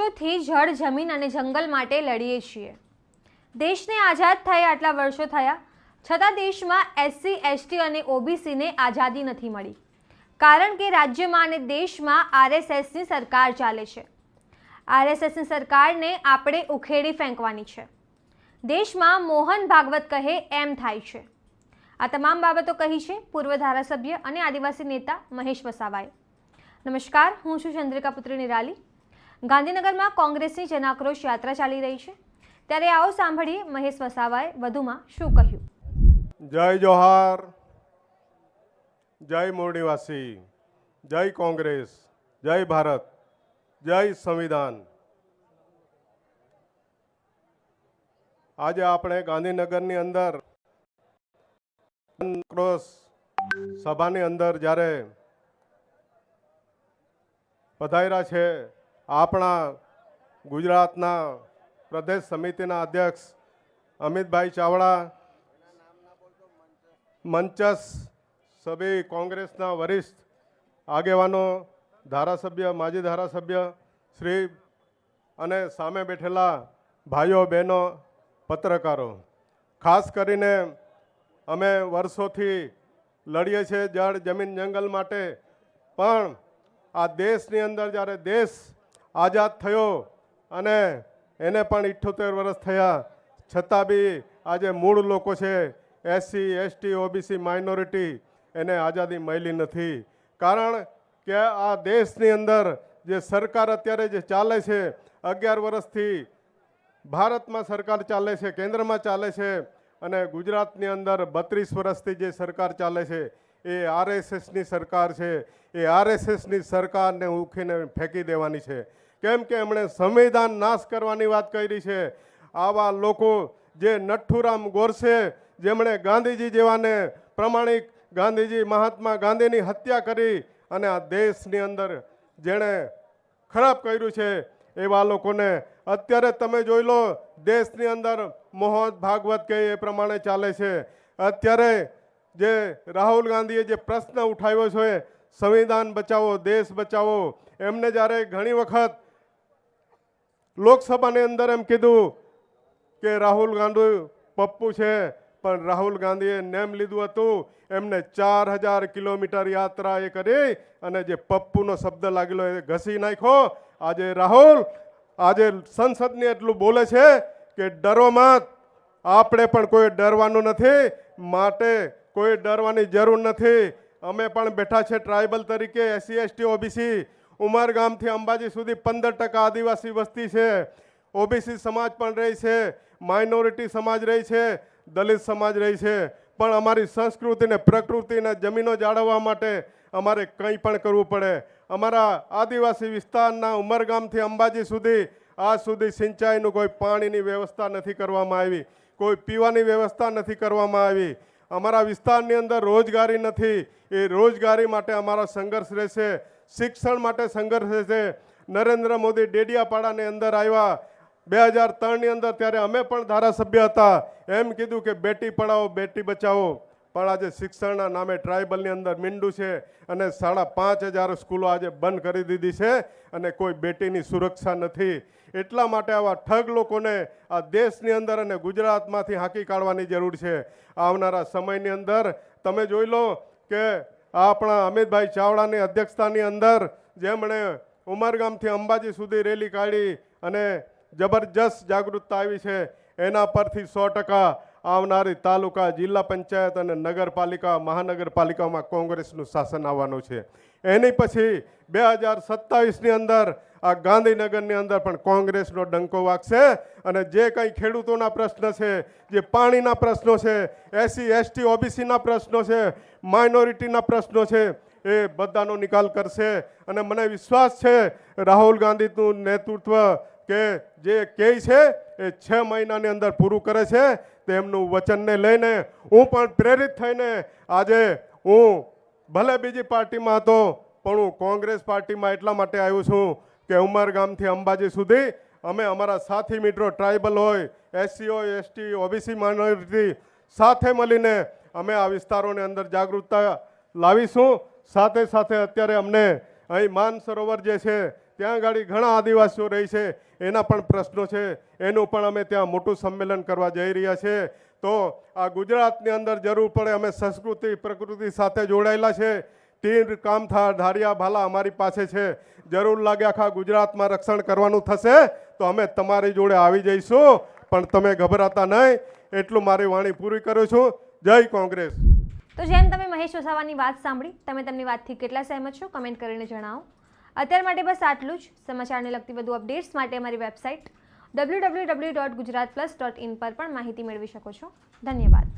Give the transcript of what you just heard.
વર્ષોથી જળ, જમીન અને જંગલ માટે લડીએ છીએ। દેશને આઝાદ થયે આટલા વર્ષો થયા છતાં દેશમાં એસસી, એસટી અને ઓબીસીને આઝાદી નથી મળી, કારણ કે રાજ્યમાં અને દેશમાં આરએસએસની સરકાર ચાલે છે। આરએસએસની સરકારને આપણે ઉખેડી ફેંકવાની છે। દેશમાં મોહન ભાગવત કહે એમ થાય છે। આ તમામ બાબતો કહી છે પૂર્વ ધારાસભ્ય અને આદિવાસી નેતા મહેશ વસાવાએ। નમસ્કાર, હું છું ચંદ્રિકા પુત્રી નિરાલી। ગાંધીનગરમાં કોંગ્રેસની જનાક્રોશ યાત્રા ચાલી રહી છે, ત્યારે આવો સાંભળીએ મહેશ વસાવાએ વધુમાં શું કહ્યું। જય જોહાર, જય મૂળ નિવાસી, જય કોંગ્રેસ, જય ભારત, જય સંવિધાન। આજે આપણે ગાંધીનગરની અંદર સભાની અંદર જ્યારે પધાર્યા છે આપણા ગુજરાતના પ્રદેશ સમિતિના અધ્યક્ષ અમિતભાઈ ચાવડા, મંચસ સભી કોંગ્રેસના વરિષ્ઠ આગેવાનો, ધારાસભ્ય, માજી ધારાસભ્ય શ્રી અને સામે બેઠેલા ભાઈઓ બહેનો, પત્રકારો, ખાસ કરીને અમે વર્ષોથી લડીએ છીએ જળ, જમીન, જંગલ માટે, પણ આ દેશની અંદર જ્યારે દેશ આઝાદ થયો અને એને પણ 78 વર્ષ થયા છતાં બી આજે મૂળ લોકો છે એસસી, એસટી, ઓબીસી, માઇનોરિટી, એને આઝાદી મળી નથી। કારણ કે આ દેશની અંદર જે સરકાર અત્યારે જે ચાલે છે, 11 વર્ષથી ભારતમાં સરકાર ચાલે છે, કેન્દ્રમાં ચાલે છે, અને ગુજરાતની અંદર 32 વર્ષથી જે સરકાર ચાલે છે એ આરએસએસની સરકાર છે। એ આરએસએસની સરકારને ઉખીને ફેંકી દેવાની છે, કેમ કે એમણે સંવિધાન નાશ કરવાની વાત કરી છે। આવા લોકો જે નઠ્ઠુરામ ગોડસે, જેમણે ગાંધીજી જેવાને પ્રમાણિક ગાંધીજી, મહાત્મા ગાંધીની હત્યા કરી અને આ દેશની અંદર જેણે ખરાબ કર્યું છે, એવા લોકોને અત્યારે તમે જોઈ લો, દેશની અંદર મોહન ભાગવત કહે એ પ્રમાણે ચાલે છે। અત્યારે જે રાહુલ ગાંધીએ જે પ્રશ્ન ઉઠાવ્યો છે, સંવિધાન બચાવો, દેશ બચાવો, એમને જ્યારે ઘણી વખત લોકસભાની અંદર એમ કીધું કે રાહુલ ગાંધી પપ્પુ છે, પણ રાહુલ ગાંધીએ નેમ લીધું હતું, એમને 4000 કિલોમીટર યાત્રા એ કરી અને જે પપ્પુનો શબ્દ લાગેલો એ ઘસી નાખ્યો। આજે રાહુલ આજે સંસદની એટલું બોલે છે કે ડરો મત, આપણે પણ કોઈ ડરવાનું નથી, માટે કોઈ ડરવાની જરૂર નથી। અમે પણ બેઠા છે ટ્રાઇબલ તરીકે, એસસી, એસટી, ઓબીસી, ઉમરગામથી અંબાજી સુધી 15% આદિવાસી વસ્તી છે, ઓબીસી સમાજ પણ રહી છે, માઇનોરિટી સમાજ રહી છે, દલિત સમાજ રહી છે, પણ અમારી સંસ્કૃતિને, પ્રકૃતિને, જમીનો જાળવવા માટે અમારે કંઈ પણ કરવું પડે। અમારા આદિવાસી વિસ્તારના ઉમરગામથી અંબાજી સુધી આજ સુધી સિંચાઈનું કોઈ પાણીની વ્યવસ્થા નથી કરવામાં આવી, કોઈ પીવાની વ્યવસ્થા નથી કરવામાં આવી। અમારા વિસ્તારની અંદર રોજગારી નથી, એ રોજગારી માટે અમારા સંઘર્ષ રહેશે, શિક્ષણ માટે સંઘર્ષ રહેશે। નરેન્દ્ર મોદી ડેડિયાપાડાની અંદર આવ્યા 2003ની અંદર, ત્યારે અમે પણ ધારાસભ્ય હતા, એમ કીધું કે બેટી પઢાઓ, બેટી બચાવો, પણ આજે શિક્ષણના નામે ટ્રાઇબલની અંદર મીંડું છે અને 5000 સ્કૂલો આજે બંધ કરી દીધી છે અને કોઈ બેટીની સુરક્ષા નથી। એટલા માટે આવા ઠગ લોકોને આ દેશની અંદર અને ગુજરાતમાંથી હાંકી કાઢવાની જરૂર છે। આવનારા સમયની અંદર તમે જોઈ લો કે આપણા અમિતભાઈ ચાવડાની અધ્યક્ષતાની અંદર જેમણે ઉમરગામથી અંબાજી સુધી રેલી કાઢી અને જબરજસ્ત જાગૃતતા આવી છે, એના પરથી 100% આવનારી તાલુકા, જિલ્લા પંચાયત અને નગરપાલિકા, મહાનગરપાલિકામાં કોંગ્રેસનું શાસન આવવાનું છે। એની પછી 2027ની અંદર આ ગાંધીનગરની અંદર પણ કોંગ્રેસનો ડંકો વાગશે અને જે કંઈ ખેડૂતોના પ્રશ્ન છે, જે પાણીના પ્રશ્નો છે, એસસી, એસટી, ઓબીસીના પ્રશ્નો છે, માઇનોરિટીના પ્રશ્નો છે, એ બધાનો નિકાલ કરશે। અને મને વિશ્વાસ છે રાહુલ ગાંધીનું નેતૃત્વ કે જે કહે છે એ 6 મહિનાની અંદર પૂરું કરે છે। તેમનું વચનને લઈને હું પણ પ્રેરિત થઈને આજે હું ભલે બીજી પાર્ટીમાં હતો, પણ હું કોંગ્રેસ પાર્ટીમાં એટલા માટે આવ્યો છું કે ઉમરગામથી અંબાજી સુધી અમે અમારા સાથી મિત્રો, ટ્રાઇબલ હોય, એસસી હોય, એસટી, ઓબીસી, માઇનોરિટી, સાથે મળીને અમે આ વિસ્તારોની અંદર જાગૃતતા લાવીશું। સાથે સાથે અત્યારે અમને અહીં માનસરોવર જે છે ત્યાં ગાડી ઘણા આદિવાસીઓ રહી છે, એના પણ પ્રશ્નો છે, એનું પણ અમે ત્યાં મોટું સંમેલન કરવા જઈ રહ્યા છે. તો આ ગુજરાતની અંદર જરૂર પડે અમે સંસ્કૃતિ પ્રકૃતિ સાથે જોડાયેલા છે. તીર કામથા ધારિયા ભાલા અમારી પાસે છે. જરૂર લાગે આખા ગુજરાતમાં રક્ષણ કરવાનું થશે તો અમે તમારી જોડે આવી જઈશું, પણ તમે ગભરાતા નહીં. એટલું મારી વાણી પૂરી કરું છું. જય કોંગ્રેસ. તો જેમ તમે મહેશ વસાવાની વાત સાંભળી, તમે તેમની વાતથી કેટલા સહેમત છો કમેન્ટ કરીને જણાવો. અત્યાર માટે બસ આટલું જ. સમાચારને લગતી વધુ અપડેટ્સ માટે અમારી વેબસાઇટ www.gujaratplus.in પર પણ માહિતી મેળવી શકો છો. ધન્યવાદ.